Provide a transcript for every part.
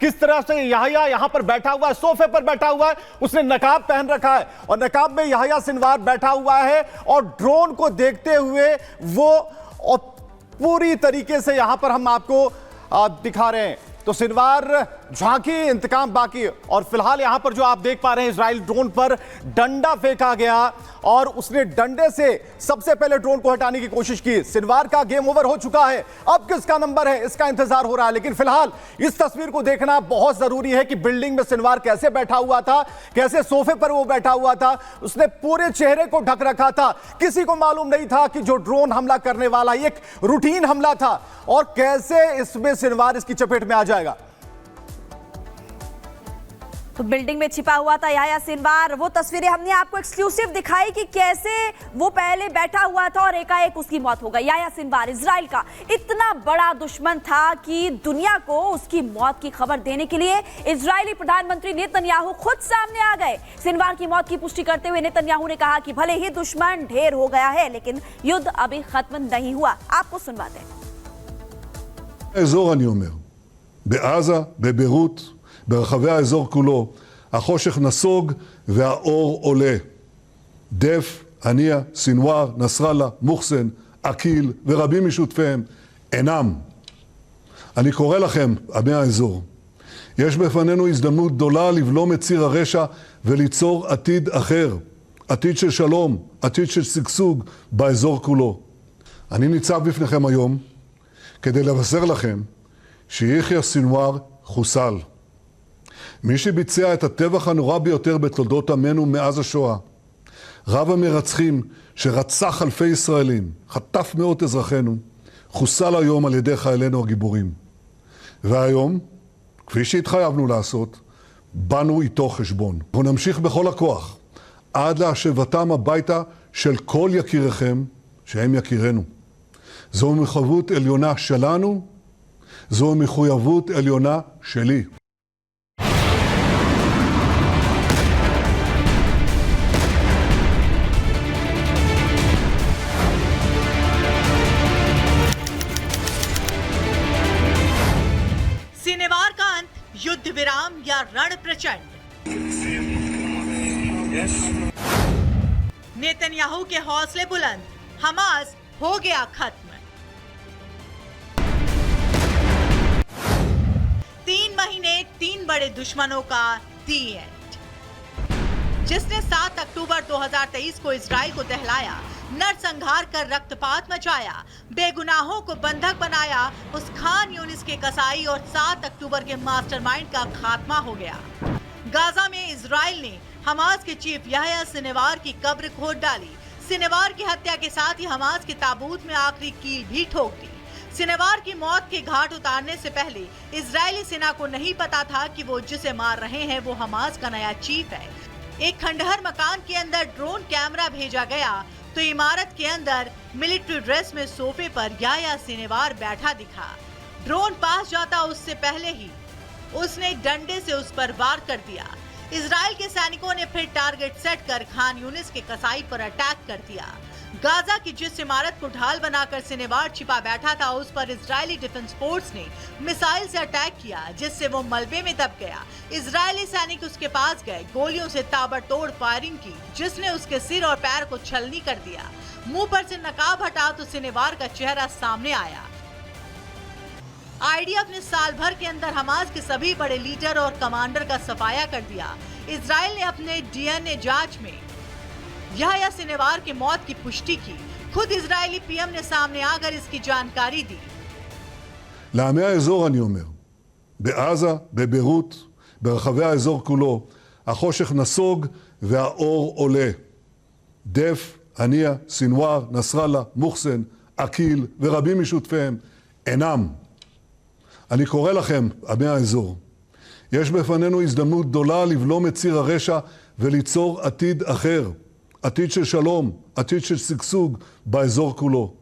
किस तरह से याहिया यहां पर बैठा हुआ है, सोफे पर बैठा हुआ है, उसने नकाब पहन रखा है और नकाब में याहिया सिनवार बैठा हुआ है और ड्रोन को देखते हुए वो और पूरी तरीके से यहां पर हम आपको दिखा रहे हैं। तो सिनवार झांकी, इंतकाम बाकी। और फिलहाल यहां पर जो आप देख पा रहे हैं, इजराइल ड्रोन पर डंडा फेंका गया और उसने डंडे से सबसे पहले ड्रोन को हटाने की कोशिश की। सिनवार का गेम ओवर हो चुका है, अब किसका नंबर है इसका इंतजार हो रहा है। लेकिन फिलहाल इस तस्वीर को देखना बहुत जरूरी है कि बिल्डिंग में सिनवार कैसे बैठा हुआ था, कैसे सोफे पर वो बैठा हुआ था, उसने पूरे चेहरे को ढक रखा था। किसी को मालूम नहीं था कि जो ड्रोन हमला करने वाला एक रूटीन हमला था और कैसे इसमें सिनवार इसकी चपेट में आ जाएगा। तो बिल्डिंग में छिपा हुआ था याहिया सिनवार। वो तस्वीरें हमने आपको एक्सक्लूसिव दिखाई कि कैसे वो पहले बैठा हुआ था और एकाएक उसकी मौत हो गई। याहिया सिनवार इजराइल का इतना बड़ा दुश्मन था कि दुनिया को उसकी मौत की खबर देने के लिए इजरायली प्रधानमंत्री नेतन्याहू खुद सामने आ गए। सिनवार की मौत की पुष्टि करते हुए नेतन्याहू ने कहा कि भले ही दुश्मन ढेर हो गया है लेकिन युद्ध अभी खत्म नहीं हुआ। आपको सुनवाते हैं। האזור אני אומר, בעזה, בביירות, ברחבי האזור כולו, החושך נסוג והאור עולה. דף, הנייה, סינואר, נסראללה, מוחסן, אקיל ורבים משותפיהם אינם. אני קורא לכם, עמי האזור, יש בפנינו הזדמנות גדולה לבלום את ציר הרשע וליצור עתיד אחר, עתיד של שלום, עתיד של שגשוג באזור כולו. אני ניצב בפניכם היום כדי לבשר לכם שיחיא סינואר חוסל. מי שביצע את הטבח הנורא ביותר בתולדות עמנו מאז השואה, רב המרצחים שרצח אלפי ישראלים, חטף מאות אזרחינו, חוסל היום על ידי חיילינו הגיבורים. והיום, כפי שהתחייבנו לעשות, באנו איתו חשבון. אנחנו נמשיך בכל הכוח עד להשבתם הביתה של כל יקיריכם שהם יקירנו. זו מחויבות עליונה שלנו, זו מחויבות עליונה שלי. सिनेवार का अंत, युद्ध विराम या रण प्रचंड। नेतन्याहू के हौसले बुलंद, हमास हो गया खत्म। 3 महीने 3 बड़े दुश्मनों का दी एंड। जिसने 7 अक्टूबर 2023 को इजराइल को दहलाया, नरसंहार कर रक्तपात मचाया, बेगुनाहों को बंधक बनाया, उस खान यूनिस के कसाई और 7 अक्टूबर के मास्टरमाइंड का खात्मा हो गया। गाजा में इजराइल ने हमास के चीफ याहिया सिनवार की कब्र खोद डाली। सिनवार की हत्या के साथ ही हमास के ताबूत में आखिरी कील भी ठोक दी। सिनवार की मौत के घाट उतारने से पहले इजरायली सेना को नहीं पता था कि वो जिसे मार रहे हैं वो हमास का नया चीफ है। एक खंडहर मकान के अंदर ड्रोन कैमरा भेजा गया तो इमारत के अंदर मिलिट्री ड्रेस में सोफे पर याहिया सिनवार बैठा दिखा। ड्रोन पास जाता उससे पहले ही उसने डंडे से उस पर वार कर दिया। इजराइल के सैनिकों ने फिर टारगेट सेट कर खान यूनिस के कसाई पर अटैक कर दिया। गाजा की जिस इमारत को ढाल बनाकर सिनवार छिपा बैठा था उस पर इजरायली डिफेंस फोर्स ने मिसाइल से अटैक किया जिससे वो मलबे में दब गया। इजरायली सैनिक उसके पास गए, गोलियों से ताबड़तोड़ फायरिंग की जिसने उसके सिर और पैर को छलनी कर दिया। मुंह पर से नकाब हटा तो सिनवार का चेहरा सामने आया। आईडीएफ ने साल भर के अंदर हमास के सभी बड़े लीडर और कमांडर का सफाया कर दिया। इजराइल ने अपने डीएनए जांच में याहिया सिनवार की मौत की पुष्टि की। खुद इजरायली पीएम ने सामने आकर इसकी जानकारी दी। לעמי האזור אני אומר, בעזה, בביירות, ברחבי האזור כולו, החושך נסוג והאור עולה. דף, הנייה, סינואר, נסראללה, מוחסן, אקיל ורבים משותפיהם אינם. אני קורא לכם, עמי האזור, יש בפנינו הזדמנות גדולה לבלום את ציר הרשע וליצור עתיד אחר, עתיד של שלום, עתיד של שגשוג באזור כולו.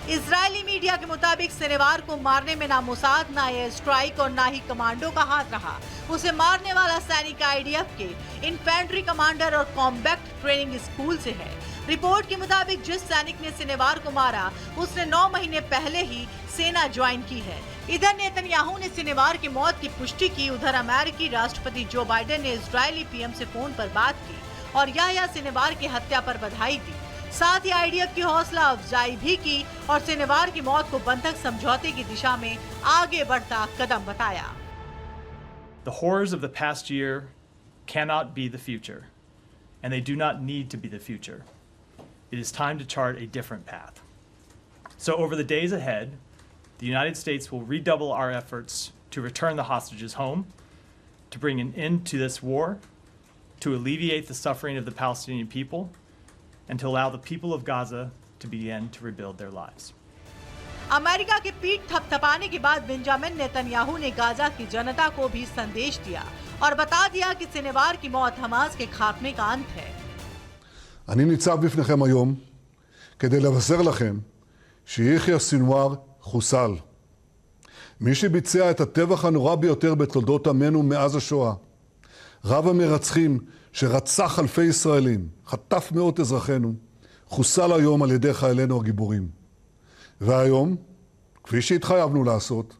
इजरायली मीडिया के मुताबिक सिनवार को मारने में ना मोसाद, ना एयर स्ट्राइक और ना ही कमांडो का हाथ रहा। उसे मारने वाला सैनिक आईडीएफ के इन्फेंट्री कमांडर और कॉम्बैक्ट ट्रेनिंग स्कूल से है। रिपोर्ट के मुताबिक जिस सैनिक ने सिनेवार को मारा उसने 9 महीने पहले ही सेना ज्वाइन की है। इधर नेतन्याहू ने सिनेवार की मौत की पुष्टि की। उधर अमेरिकी राष्ट्रपति जो बाइडेन ने इजरायली पीएम से फोन पर बात की और याह्या सिनेवार की हत्या पर बधाई दी। साथ ही आईडीएफ की हौसला अफजाई भी की और सिनेवार की मौत को बंधक समझौते की दिशा में आगे बढ़ता कदम बताया। The horrors of the past year cannot be the future, and they do not need to be the future. It is time to chart a different path. So over the days ahead, the United States will redouble our efforts to return the hostages home, to bring an end to this war, to alleviate the suffering of the Palestinian people, and to allow the people of Gaza to begin to rebuild their lives. America की पीठ थपथपाने के बाद Benjamin Netanyahu ने Gaza की जनता को भी संदेश दिया और बता दिया कि सिनेवार की मौत हमास के खात्मे का अंत है। אני ניצב בפניכם היום כדי לבשר לכם שיחיא סנוואר חוסל. מי שביצע את הטבח הנורא ביותר בתולדות עמנו מאז השואה, רב המרצחים שרצח אלפי ישראלים, חטף מאות אזרחינו, חוסל היום על ידי חיילינו הגיבורים. והיום, כפי שהתחייבנו לעשות,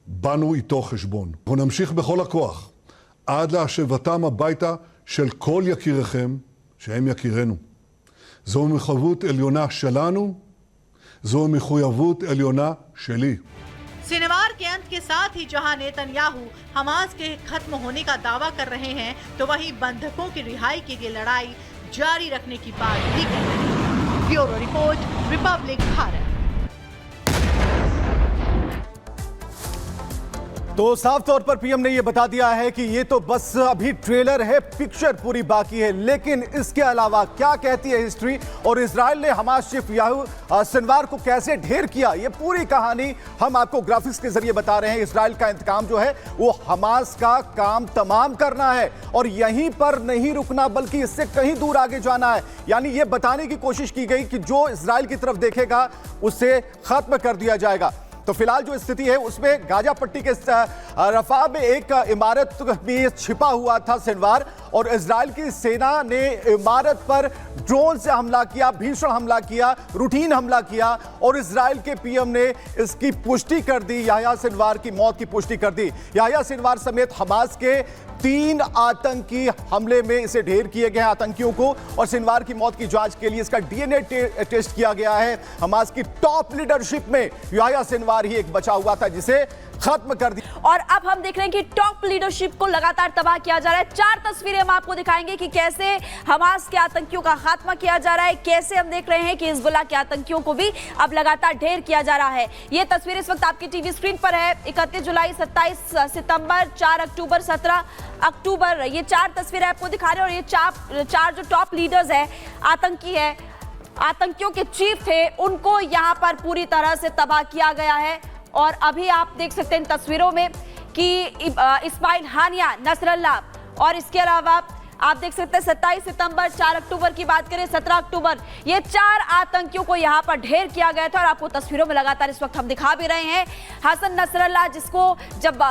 באנו איתו חשבון. אנחנו נמשיך בכל הכוח עד להשבתם הביתה של כל יקיריכם שהם יקירנו. זו מחויבות עליונה שלנו, זו מחויבות עליונה שלי. सिनेवार के अंत के साथ ही जहां नेतन्याहू हमास के खत्म होने का दावा कर रहे हैं, तो वहीं बंधकों की रिहाई के लिए लड़ाई जारी रखने की बात भी कर रहे हैं। Bureau report, Republic Bharat. तो साफ तौर पर पीएम ने यह बता दिया है कि ये तो बस अभी ट्रेलर है, पिक्चर पूरी बाकी है। लेकिन इसके अलावा क्या कहती है हिस्ट्री और इजराइल ने हमास चीफ याह्या सिनवार को कैसे ढेर किया, ये पूरी कहानी हम आपको ग्राफिक्स के जरिए बता रहे हैं। इजराइल का इंतकाम जो है वो हमास का काम तमाम करना है और यहीं पर नहीं रुकना बल्कि इससे कहीं दूर आगे जाना है। यानी ये बताने की कोशिश की गई कि जो इजराइल की तरफ देखेगा उसे खत्म कर दिया जाएगा। तो फिलहाल जो स्थिति है उसमें गाजा पट्टी के रफा में एक इमारत में छिपा हुआ था सिनवार और इजराइल की सेना ने इमारत पर ड्रोन से हमला किया, भीषण हमला किया, रूटीन हमला किया और इजराइल के पीएम ने इसकी पुष्टि कर दी, याह्या सिनवार की मौत की पुष्टि कर दी। याह्या सिनवार समेत हमास के 3 आतंकी हमले में इसे ढेर किए गए आतंकियों को और सिनवार की मौत की जांच के लिए इसका डीएनए टेस्ट किया गया है। हमास की टॉप लीडरशिप में याह्या सिनवार ही एक बचा हुआ था जिसे खत्म कर दिया। और अब हम देख रहे हैं कि टॉप लीडरशिप को लगातार तबाह किया जा रहा है। 4 तस्वीरें हम आपको दिखाएंगे कि कैसे हमास के आतंकियों का खात्मा किया जा रहा है, कैसे हम देख रहे हैं कि हिजबुल्लाह के आतंकियों को भी अब लगातार ढेर किया जा रहा है। ये तस्वीर इस वक्त आपकी टीवी स्क्रीन पर है। 31 जुलाई, 27 सितंबर, 4 अक्टूबर, 17 अक्टूबर, ये 4 तस्वीरें आपको दिखा रहे हैं। और ये चार जो टॉप लीडर्स है, आतंकी है, आतंकियों के चीफ थे, उनको यहां पर पूरी तरह से तबाह किया गया है। और अभी आप देख सकते हैं इन तस्वीरों में कि इस्माइल हानिया, नसरल्लाह और इसके अलावा आप देख सकते हैं 27 सितंबर, 4 अक्टूबर की बात करें, 17 अक्टूबर, ये 4 आतंकियों को यहां पर ढेर किया गया था। और आपको तस्वीरों में लगातार इस वक्त हम दिखा भी रहे हैं हसन नसरल्लाह,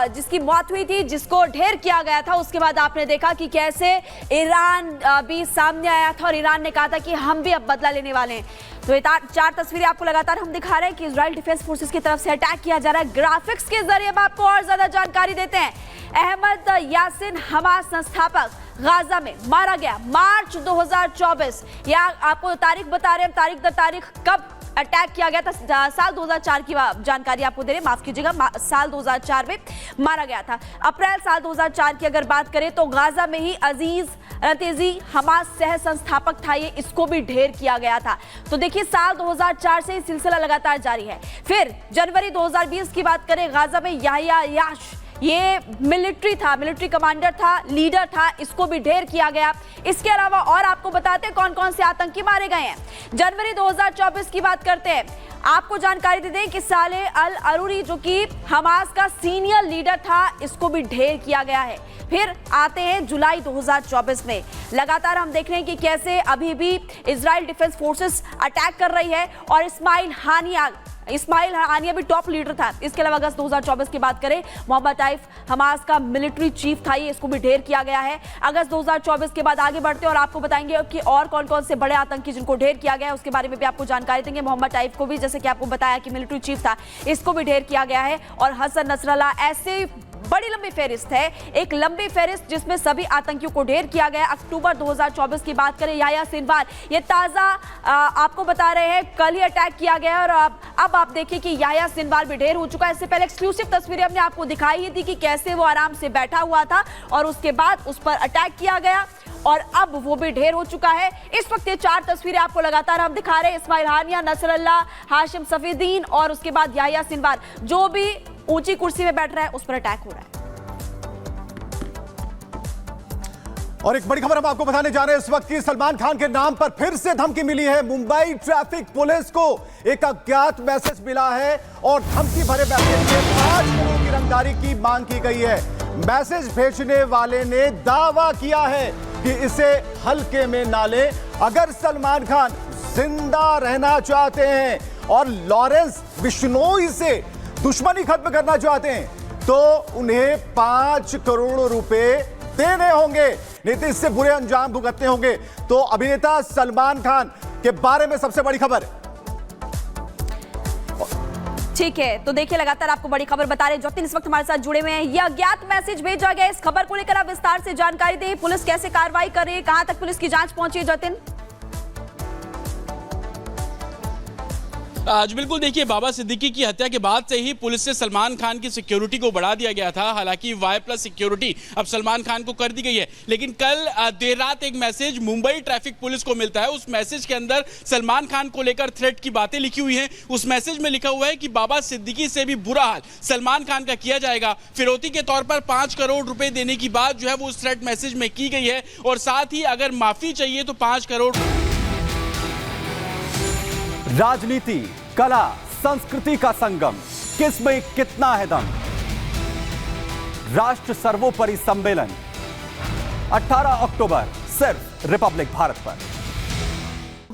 जिसकी मौत हुई थी, जिसको ढेर किया गया था। उसके बाद आपने देखा कि कैसे ईरान भी सामने आया था और ईरान ने कहा था कि हम भी अब बदला लेने वाले हैं। तो ये 4 तस्वीरें आपको लगातार हम दिखा रहे हैं कि इजराइल डिफेंस फोर्सेस की तरफ से अटैक किया जा रहा है। ग्राफिक्स के जरिए अब आपको और ज्यादा जानकारी देते हैं। अहमद यासिन, हमास संस्थापक, गाजा में मारा गया मार्च 2024। या आपको तारीख बता रहे हैं, तारीख दर तारीख कब अटैक किया गया था। साल 2004 की जानकारी आपको दे रहे हैं, माफ कीजिएगा, साल 2004 में मारा गया था। अप्रैल साल 2004 की अगर बात करें तो गाजा में ही अजीज रतेजी हमास सह संस्थापक था, ये इसको भी ढेर किया गया था। तो देखिए साल 2004 से सिलसिला लगातार जारी है। फिर जनवरी 2020 की बात करें, गाजा में याह्या याश, ये मिलिट्री था, मिलिट्री कमांडर था, लीडर था, इसको भी ढेर किया गया। इसके अलावा और आपको बताते हैं कौन कौन से आतंकी मारे गए हैं। जनवरी 2024 की बात करते हैं, आपको जानकारी दे दें कि साले अल अरूरी जो कि हमास का सीनियर लीडर था, इसको भी ढेर किया गया है। फिर आते हैं जुलाई 2024 में, लगातार हम देख रहे हैं कि कैसे अभी भी इजराइल डिफेंस फोर्सेस अटैक कर रही है और इस्माइल हानिया इस्माइल हानिया भी टॉप लीडर था। इसके अलावा अगस्त 2024 की बात करें, मोहम्मद ताइफ हमास का मिलिट्री चीफ था, ये इसको भी ढेर किया गया है। अगस्त 2024 के बाद आगे बढ़ते हैं और आपको बताएंगे कि और कौन कौन से बड़े आतंकी जिनको ढेर किया गया है उसके बारे में भी आपको जानकारी देंगे। मोहम्मद ताइफ को भी, जैसे कि आपको बताया कि मिलिट्री चीफ था, इसको भी ढेर किया गया है। और हसन नसरल्लाह, ऐसे बड़ी लंबी फेरिस्त है, एक लंबी फेरिस्त जिसमें सभी आतंकियों को ढेर किया गया। अक्टूबर 2024 की बात करें, याह्या सिनवार, ये ताजा आपको बता रहे हैं, कल ही अटैक किया गया और अब आप देखिए कि याह्या सिनवार भी ढेर हो चुका है। इससे पहले एक्सक्लूसिव तस्वीरें हमने आपको दिखाई थी कि कैसे वो आराम से बैठा हुआ था और उसके बाद उस पर अटैक किया गया और अब वो भी ढेर हो चुका है। इस वक्त ये 4 तस्वीरें आपको लगातार हम दिखा रहे हैं, इस्माइल हानिया, नसरल्लाह, हाशिम सफीदीन और उसके बाद याह्या सिनवार, जो भी ऊंची कुर्सी में बैठ रहा है उस पर अटैक हो रहा है। और एक बड़ी खबर हम आपको बताने जा रहे हैं इस वक्त की, सलमान खान के नाम पर फिर से धमकी मिली है। मुंबई ट्रैफिक पुलिस को एक अज्ञात मैसेज मिला है और धमकी भरे मैसेज में 5 करोड़ की रंगदारी की मांग की गई है। मैसेज भेजने वाले ने दावा किया है कि इसे हल्के में ना लें। अगर सलमान खान जिंदा रहना चाहते हैं और लॉरेंस बिश्नोई से दुश्मनी खत्म करना चाहते हैं तो उन्हें 5 करोड़ रुपए देने होंगे, नहीं तो इससे बुरे अंजाम भुगतने होंगे। तो अभिनेता सलमान खान के बारे में सबसे बड़ी खबर। ठीक है, तो देखिए लगातार आपको बड़ी खबर बता रहे हैं, जतिन इस वक्त हमारे साथ जुड़े हुए हैं। ये अज्ञात मैसेज भेजा गया, इस खबर को लेकर आप विस्तार से जानकारी दें। पुलिस कैसे कार्रवाई कर रही है, कहां तक पुलिस की जांच पहुंची है जतिन? आज बिल्कुल देखिए, बाबा सिद्दीकी की हत्या के बाद से ही पुलिस से सलमान खान की सिक्योरिटी को बढ़ा दिया गया था। हालांकि Y+ सिक्योरिटी अब सलमान खान को कर दी गई है, लेकिन कल देर रात एक मैसेज मुंबई ट्रैफिक पुलिस को मिलता है। उस मैसेज के अंदर सलमान खान को लेकर थ्रेट की बातें लिखी हुई हैं। उस मैसेज में लिखा हुआ है कि बाबा सिद्दीकी से भी बुरा हाल सलमान खान का किया जाएगा। फिरौती के तौर पर 5 करोड़ रुपए देने की बात जो है वो उस थ्रेट मैसेज में की गई है और साथ ही अगर माफी चाहिए तो 5 करोड़। राजनीति, कला, संस्कृति का संगम, किस में कितना है दम? राष्ट्र सर्वोपरि सम्मेलन 18 अक्टूबर सिर्फ रिपब्लिक भारत पर।